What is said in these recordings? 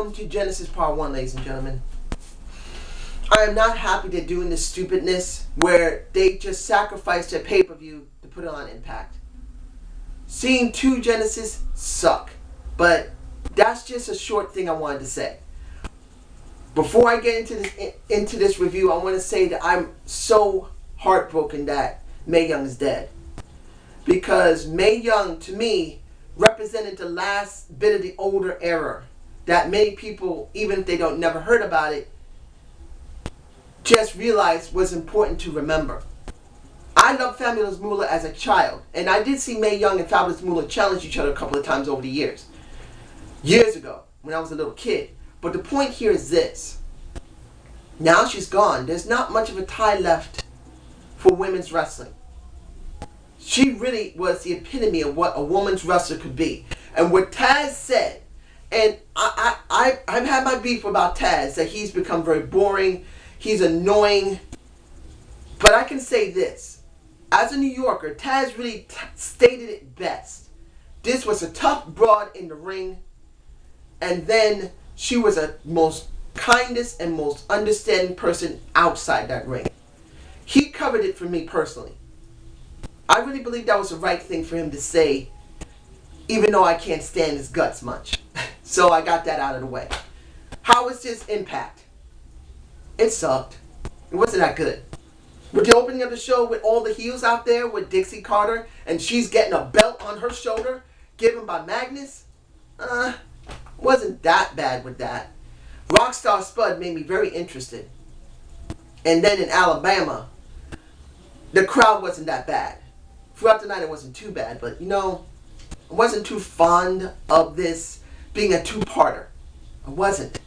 welcome to Genesis Part 1, ladies and gentlemen. I am not happy they're doing this stupidness where they just sacrifice their pay-per-view to put it on Impact. Seeing 2 Genesis suck, but that's just a short thing I wanted to say. Before I get into this review, I want to say that I'm so heartbroken that Mae Young is dead. Because Mae Young, to me, represented the last bit of the older era that many people, even if they don't never heard about it, just realized was important to remember. I loved Fabulous Moolah as a child, and I did see Mae Young and Fabulous Moolah challenge each other a couple of times over the years. Years ago, when I was a little kid. But the point here is this. Now she's gone. There's not much of a tie left for women's wrestling. She really was the epitome of what a woman's wrestler could be. And what Taz said, and I've had my beef about Taz, that he's become very boring, he's annoying. But I can say this. As a New Yorker, Taz really stated it best. This was a tough broad in the ring. And then she was the most kindest and most understanding person outside that ring. He covered it for me personally. I really believe that was the right thing for him to say, even though I can't stand his guts much. So I got that out of the way. How was this Impact? It sucked. It wasn't that good. With the opening of the show with all the heels out there with Dixie Carter, and she's getting a belt on her shoulder given by Magnus, wasn't that bad with that. Rockstar Spud made me very interested. And then in Alabama, the crowd wasn't that bad. Throughout the night it wasn't too bad, but you know, I wasn't too fond of this being a two-parter. I wasn't.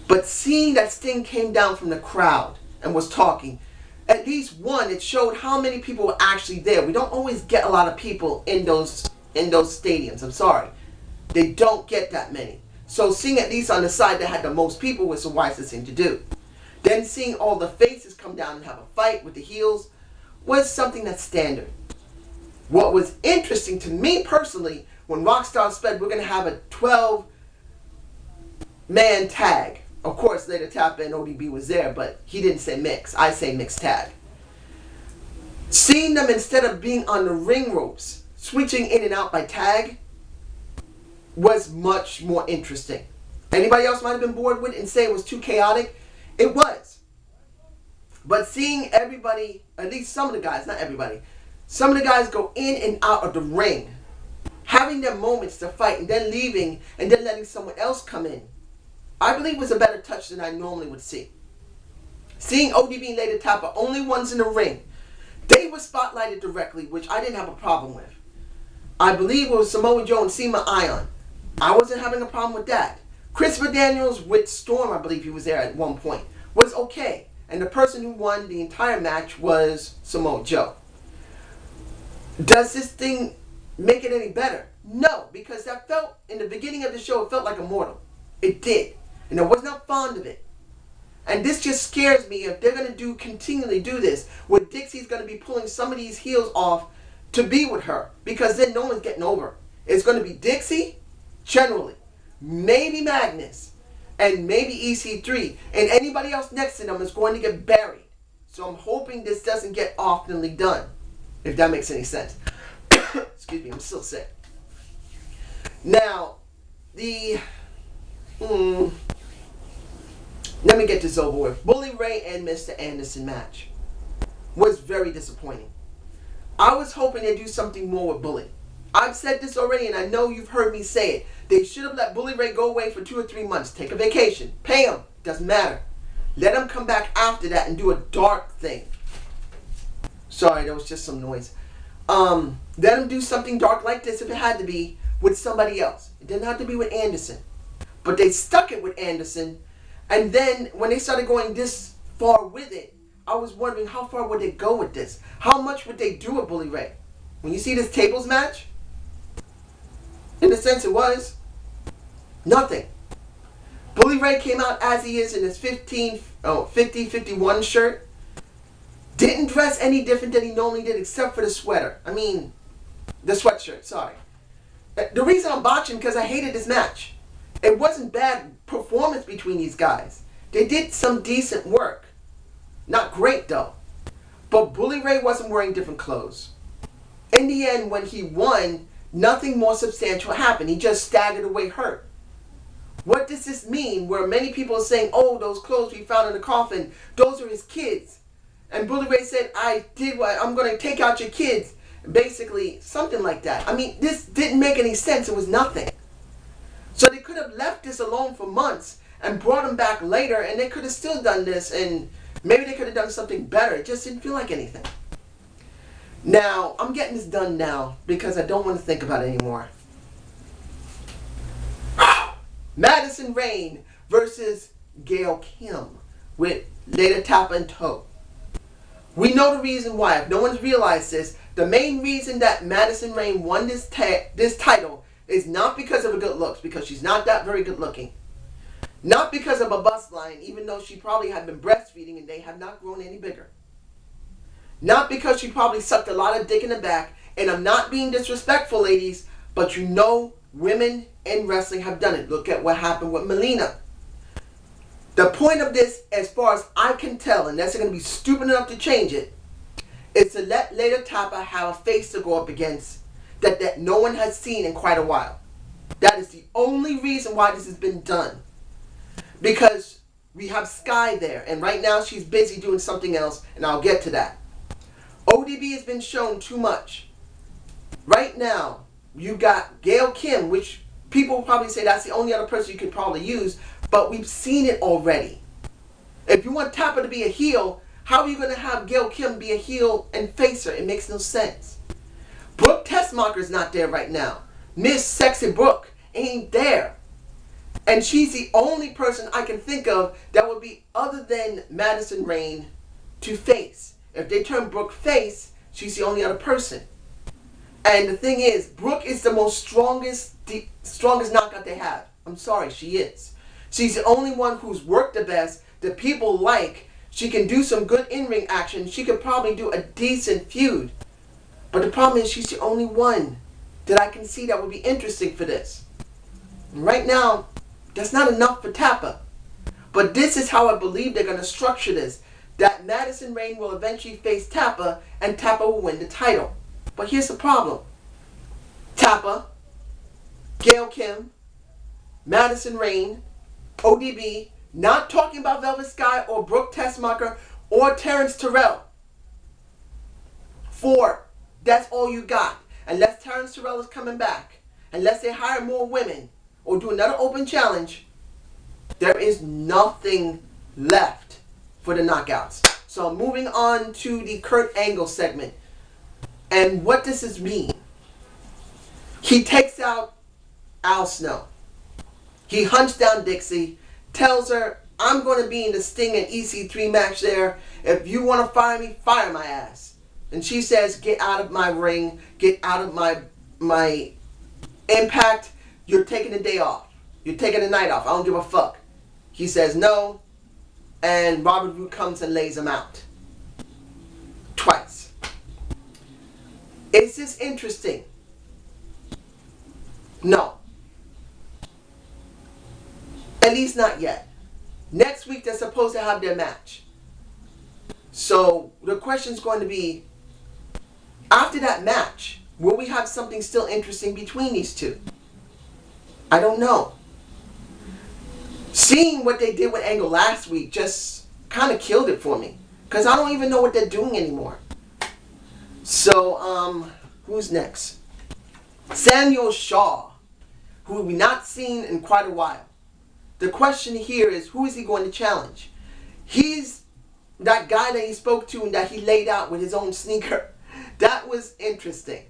But seeing that Sting came down from the crowd and was talking, at least one, it showed how many people were actually there. We don't always get a lot of people in those stadiums. I'm sorry. They don't get that many. So seeing at least on the side that had the most people was the wisest thing to do. Then seeing all the faces come down and have a fight with the heels was something that's standard. What was interesting to me personally, when Rockstar said we're going to have a 12-man tag. Of course, later Tappa and ODB was there, but he didn't say mix. I say mixed tag. Seeing them, instead of being on the ring ropes, switching in and out by tag, was much more interesting. Anybody else might have been bored with it and say it was too chaotic? It was. But seeing everybody, at least some of the guys, not everybody, some of the guys go in and out of the ring, having their moments to fight and then leaving and then letting someone else come in, I believe was a better touch than I normally would see. Seeing ODB and Lady Tappa, only ones in the ring, they were spotlighted directly, which I didn't have a problem with. I believe it was Samoa Joe and Sema Ion. I wasn't having a problem with that. Christopher Daniels with Storm, I believe he was there at one point, was okay. And the person who won the entire match was Samoa Joe. Does this thing make it any better? No, because that felt, in the beginning of the show, it felt like a mortal. It did. And I was not fond of it. And this just scares me if they're going to continually do this, where Dixie's going to be pulling some of these heels off to be with her. Because then no one's getting over. It's going to be Dixie, generally, maybe Magnus, and maybe EC3, and anybody else next to them is going to get buried. So I'm hoping this doesn't get oftenly done, if that makes any sense. Excuse me, I'm still sick. Now, let me get this over with. Bully Ray and Mr. Anderson match was very disappointing. I was hoping they'd do something more with Bully. I've said this already, and I know you've heard me say it. They should have let Bully Ray go away for 2 or 3 months. Take a vacation. Pay him. Doesn't matter. Let him come back after that and do a dark thing. Sorry, that was just some noise. Let him do something dark like this if it had to be with somebody else. It didn't have to be with Anderson. But they stuck it with Anderson. And then when they started going this far with it, I was wondering how far would they go with this? How much would they do with Bully Ray? When you see this tables match, in a sense it was nothing. Bully Ray came out as he is in his 50-51 shirt. Didn't dress any different than he normally did except for the sweater. I mean, the sweatshirt, sorry. The reason I'm botching because I hated this match. It wasn't bad performance between these guys. They did some decent work. Not great though. But Bully Ray wasn't wearing different clothes. In the end, when he won, nothing more substantial happened. He just staggered away hurt. What does this mean? Where many people are saying, oh, those clothes we found in the coffin, those are his kids. And Bully Ray said, I'm going to take out your kids. Basically, something like that. I mean, this didn't make any sense. It was nothing. So they could have left this alone for months and brought him back later, and they could have still done this, and maybe they could have done something better. It just didn't feel like anything. Now, I'm getting this done now because I don't want to think about it anymore. Madison Rayne versus Gail Kim with Lady Tapa in tow. We know the reason why. If no one's realized this, the main reason that Madison Rayne won this title is not because of her good looks, because she's not that very good looking. Not because of a bust line, even though she probably had been breastfeeding and they have not grown any bigger. Not because she probably sucked a lot of dick in the back, and I'm not being disrespectful, ladies, but you know women in wrestling have done it. Look at what happened with Melina. The point of this, as far as I can tell, unless they're going to be stupid enough to change it, is to let Lady Tapa have a face to go up against that no one has seen in quite a while. That is the only reason why this has been done. Because we have Sky there, and right now she's busy doing something else, and I'll get to that. ODB has been shown too much. Right now, you got Gail Kim, which people will probably say that's the only other person you could probably use, but we've seen it already. If you want Tapa to be a heel, how are you going to have Gail Kim be a heel and face her? It makes no sense. Brooke Tessmacher's not there right now. Miss Sexy Brooke ain't there. And she's the only person I can think of that would be other than Madison Rayne to face. If they turn Brooke face, she's the only other person. And the thing is, Brooke is the most strongest knockout they have. I'm sorry, she is. She's the only one who's worked the best, that people like. She can do some good in-ring action. She could probably do a decent feud. But the problem is she's the only one that I can see that would be interesting for this. And right now, that's not enough for Tapa. But this is how I believe they're going to structure this. That Madison Rayne will eventually face Tapa, and Tapa will win the title. But here's the problem. Tapa, Gail Kim, Madison Rayne, ODB, not talking about Velvet Sky or Brooke Tessmacher or Terrence Terrell. 4. That's all you got. Unless Terrence Terrell is coming back. Unless they hire more women or do another open challenge, there is nothing left for the knockouts. So moving on to the Kurt Angle segment. And what does this mean? He takes out Al Snow. He hunts down Dixie, tells her, I'm going to be in the Sting and EC3 match there. If you want to fire me, fire my ass. And she says, get out of my ring, get out of my Impact. You're taking the day off. You're taking the night off. I don't give a fuck. He says no, and Robert Roode comes and lays him out. Twice. Is this interesting? No. At least not yet. Next week they're supposed to have their match. So the question is going to be, after that match, will we have something still interesting between these two? I don't know. Seeing what they did with Angle last week just kind of killed it for me. Because I don't even know what they're doing anymore. So, who's next? Samuel Shaw, who we've not seen in quite a while. The question here is, who is he going to challenge? He's that guy that he spoke to and that he laid out with his own sneaker. That was interesting.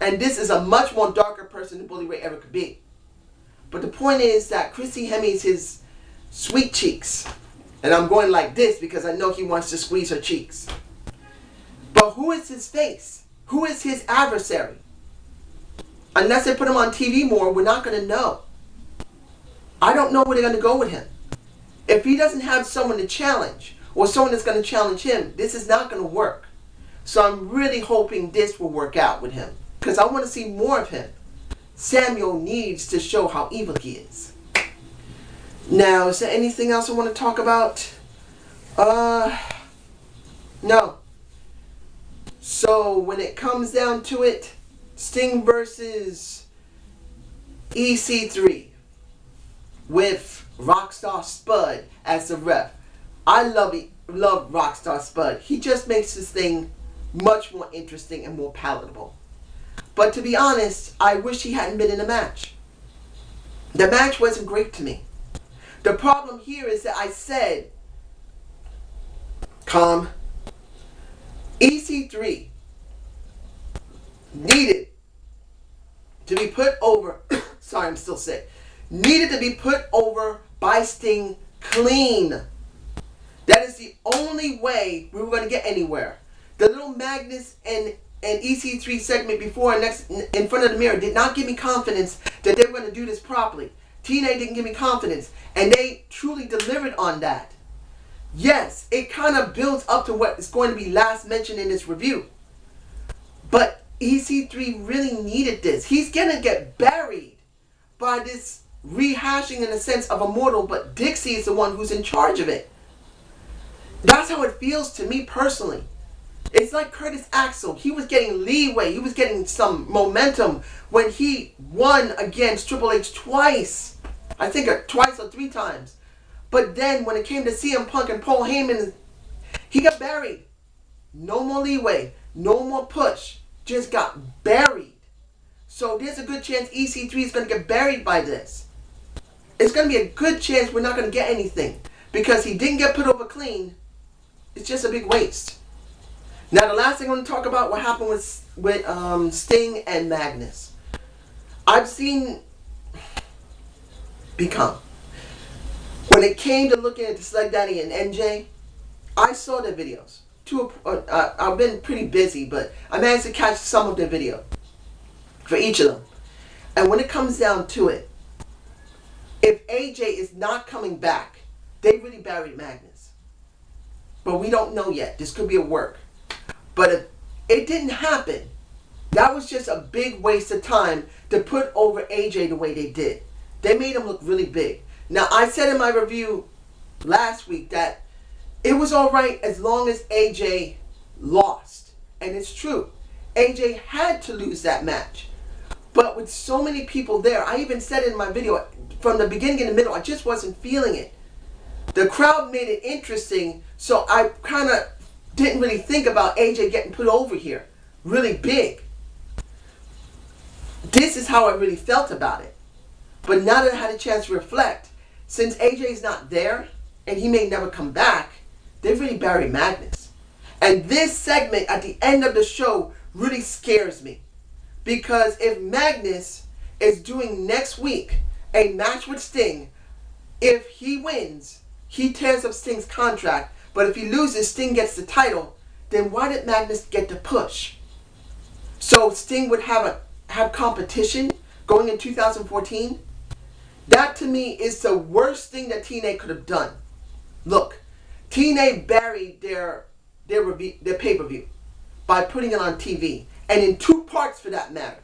And this is a much more darker person than Bully Ray ever could be. But the point is that Chrissy Hemi's his sweet cheeks. And I'm going like this because I know he wants to squeeze her cheeks. But who is his face? Who is his adversary? Unless they put him on TV more, we're not going to know. I don't know where they're going to go with him. If he doesn't have someone to challenge, or someone that's going to challenge him, this is not going to work. So I'm really hoping this will work out with him. Because I want to see more of him. Samuel needs to show how evil he is. Now, is there anything else I want to talk about? No. So, when it comes down to it, Sting versus EC3 with Rockstar Spud as the ref. I love Rockstar Spud. He just makes this thing much more interesting and more palatable. But to be honest, I wish he hadn't been in the match. The match wasn't great to me. The problem here is that I said, calm. EC3 needed to be put over, sorry, I'm still sick, needed to be put over by Sting clean. That is the only way we were going to get anywhere. The little Magnus and EC3 segment before and next in front of the mirror did not give me confidence that they were going to do this properly. TNA didn't give me confidence, and they truly delivered on that. Yes, it kind of builds up to what is going to be last mentioned in this review. But EC3 really needed this. He's going to get buried by this rehashing in the sense of Immortal, but Dixie is the one who's in charge of it. That's how it feels to me personally. It's like Curtis Axel. He was getting leeway. He was getting some momentum when he won against Triple H twice. I think twice or three times. But then when it came to CM Punk and Paul Heyman, he got buried. No more leeway. No more push. Just got buried. So there's a good chance EC3 is going to get buried by this. It's going to be a good chance we're not going to get anything. Because he didn't get put over clean. It's just a big waste. Now the last thing I want to talk about, what happened with Sting and Magnus. I've seen Become. When it came to looking at the Slug Daddy and NJ, I saw their videos. I've been pretty busy, but I managed to catch some of their video for each of them. And when it comes down to it, if AJ is not coming back, they really buried Magnus. But we don't know yet. This could be a work. But if it didn't happen, that was just a big waste of time to put over AJ the way they did. They made him look really big. Now, I said in my review last week that it was alright as long as AJ lost. And it's true. AJ had to lose that match. But with so many people there, I even said in my video, from the beginning and the middle, I just wasn't feeling it. The crowd made it interesting, so I kind of didn't really think about AJ getting put over here. Really big. This is how I really felt about it. But now that I had a chance to reflect, since AJ's not there, and he may never come back, they've really buried Magnus. And this segment at the end of the show really scares me. Because if Magnus is doing next week a match with Sting, if he wins, he tears up Sting's contract. But if he loses, Sting gets the title. Then why did Magnus get the push? So Sting would have competition going in 2014? That to me is the worst thing that TNA could have done. Look, TNA buried their pay-per-view by putting it on TV. And in 2 parts for that matter.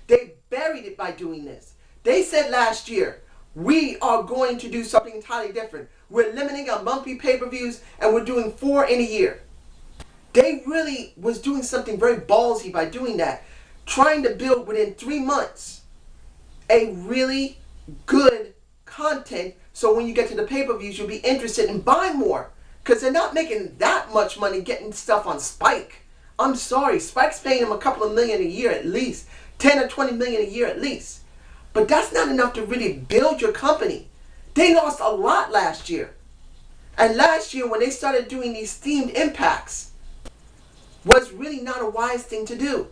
They buried it by doing this. They said last year, we are going to do something entirely different. We're limiting our monthly pay-per-views and we're doing 4 in a year. They really was doing something very ballsy by doing that. Trying to build within 3 months a really good content so when you get to the pay-per-views you'll be interested in buying more. Because they're not making that much money getting stuff on Spike. I'm sorry, Spike's paying them a couple of million a year at least. 10 or 20 million a year at least. But that's not enough to really build your company. They lost a lot last year. And last year when they started doing these themed impacts was really not a wise thing to do.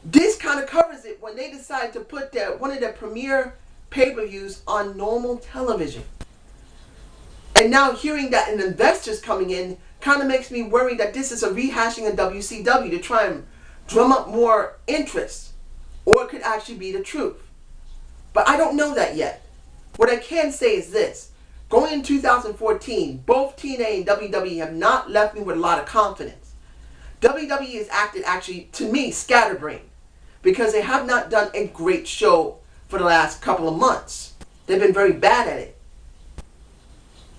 This kind of covers it when they decided to put one of their premier pay-per-views on normal television. And now hearing that an investor's coming in kind of makes me worry that this is a rehashing of WCW to try and drum up more interest. Or it could actually be the truth. But I don't know that yet. What I can say is this. Going in 2014, both TNA and WWE have not left me with a lot of confidence. WWE has acted actually, to me, scatterbrained. Because they have not done a great show for the last couple of months. They've been very bad at it.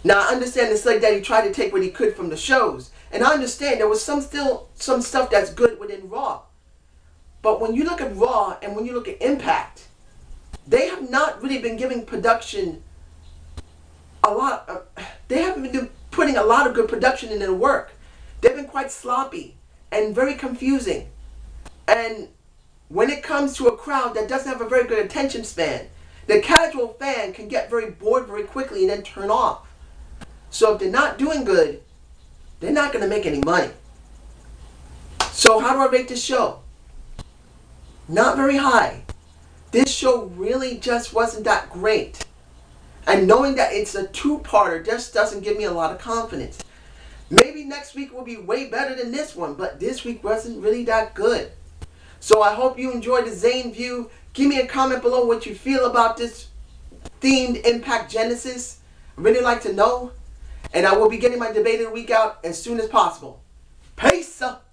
Now I understand the Slick Daddy tried to take what he could from the shows, and I understand there was still some stuff that's good within Raw. But when you look at Raw and when you look at Impact, they have not really been giving production a lot. They haven't been putting a lot of good production in their work. They've been quite sloppy and very confusing. And when it comes to a crowd that doesn't have a very good attention span, the casual fan can get very bored very quickly and then turn off. So if they're not doing good, they're not going to make any money. So how do I rate this show? Not very high. This show really just wasn't that great. And knowing that it's a two-parter just doesn't give me a lot of confidence. Maybe next week will be way better than this one, but this week wasn't really that good. So I hope you enjoyed the Zane View. Give me a comment below what you feel about this themed Impact Genesis. I'd really like to know. And I will be getting my debate of the week out as soon as possible. Peace up.